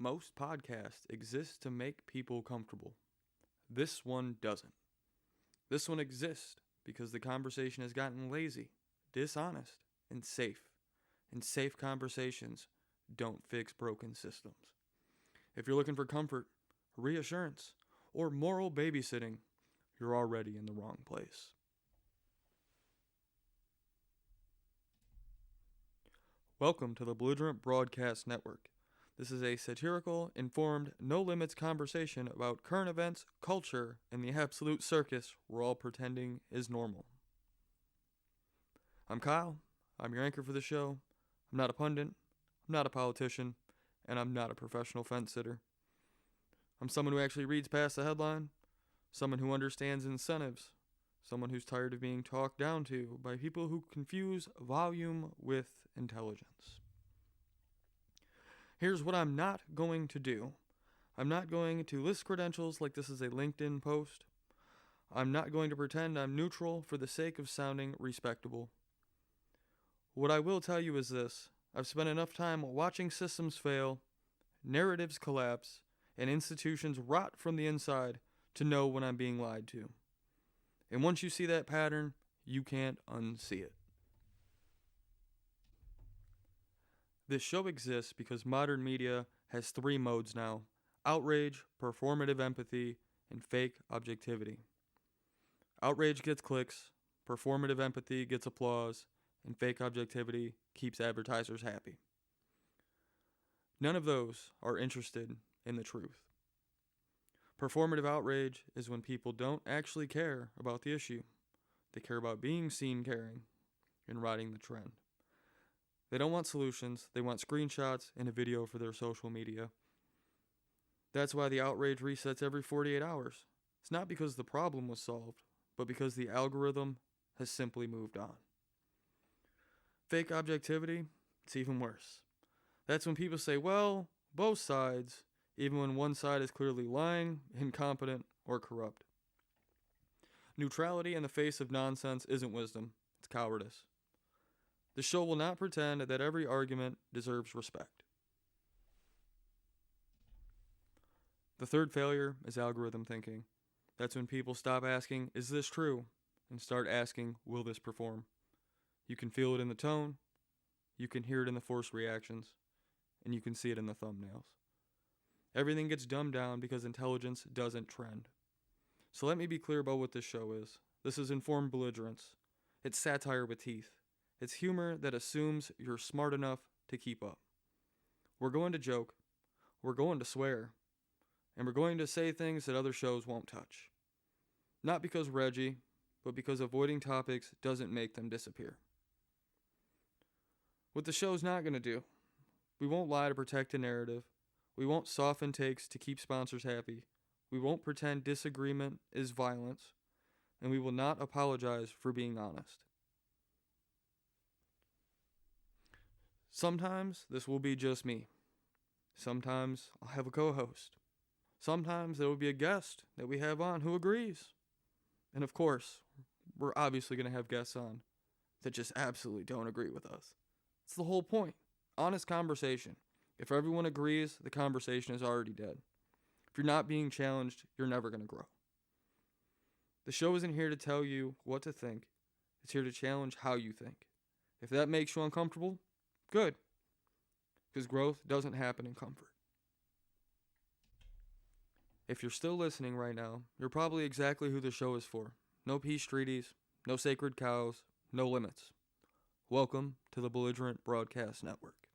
Most podcasts exist to make people comfortable. This one doesn't. This one exists because the conversation has gotten lazy, dishonest, and safe. And safe conversations don't fix broken systems. If you're looking for comfort, reassurance, or moral babysitting, you're already in the wrong place. Welcome to the Belligerent Broadcast Network. This is a satirical, informed, no-limits conversation about current events, culture, and the absolute circus we're all pretending is normal. I'm Kyle. I'm your anchor for the show. I'm not a pundit. I'm not a politician. And I'm not a professional fence sitter. I'm someone who actually reads past the headline. Someone who understands incentives. Someone who's tired of being talked down to by people who confuse volume with intelligence. Here's what I'm not going to do. I'm not going to list credentials like this is a LinkedIn post. I'm not going to pretend I'm neutral for the sake of sounding respectable. What I will tell you is this. I've spent enough time watching systems fail, narratives collapse, and institutions rot from the inside to know when I'm being lied to. And once you see that pattern, you can't unsee it. This show exists because modern media has three modes now: outrage, performative empathy, and fake objectivity. Outrage gets clicks, performative empathy gets applause, and fake objectivity keeps advertisers happy. None of those are interested in the truth. Performative outrage is when people don't actually care about the issue. They care about being seen caring and riding the trend. They don't want solutions, they want screenshots and a video for their social media. That's why the outrage resets every 48 hours. It's not because the problem was solved, but because the algorithm has simply moved on. Fake objectivity, it's even worse. That's when people say, well, both sides, even when one side is clearly lying, incompetent, or corrupt. Neutrality in the face of nonsense isn't wisdom, it's cowardice. The show will not pretend that every argument deserves respect. The third failure is algorithm thinking. That's when people stop asking, is this true? And start asking, will this perform? You can feel it in the tone, you can hear it in the forced reactions, and you can see it in the thumbnails. Everything gets dumbed down because intelligence doesn't trend. So let me be clear about what this show is. This is informed belligerence. It's satire with teeth. It's humor that assumes you're smart enough to keep up. We're going to joke, we're going to swear, and we're going to say things that other shows won't touch. Not because we're edgy, but because avoiding topics doesn't make them disappear. What the show's not going to do, we won't lie to protect a narrative, we won't soften takes to keep sponsors happy, we won't pretend disagreement is violence, and we will not apologize for being honest. Sometimes this will be just me. Sometimes I'll have a co-host. Sometimes there will be a guest that we have on who agrees. And of course, we're obviously going to have guests on that just absolutely don't agree with us. It's the whole point. Honest conversation. If everyone agrees, the conversation is already dead. If you're not being challenged, you're never going to grow. The show isn't here to tell you what to think. It's here to challenge how you think. If that makes you uncomfortable, good. Because growth doesn't happen in comfort. If you're still listening right now, you're probably exactly who the show is for. No peace treaties, no sacred cows, no limits. Welcome to the Belligerent Broadcast Network.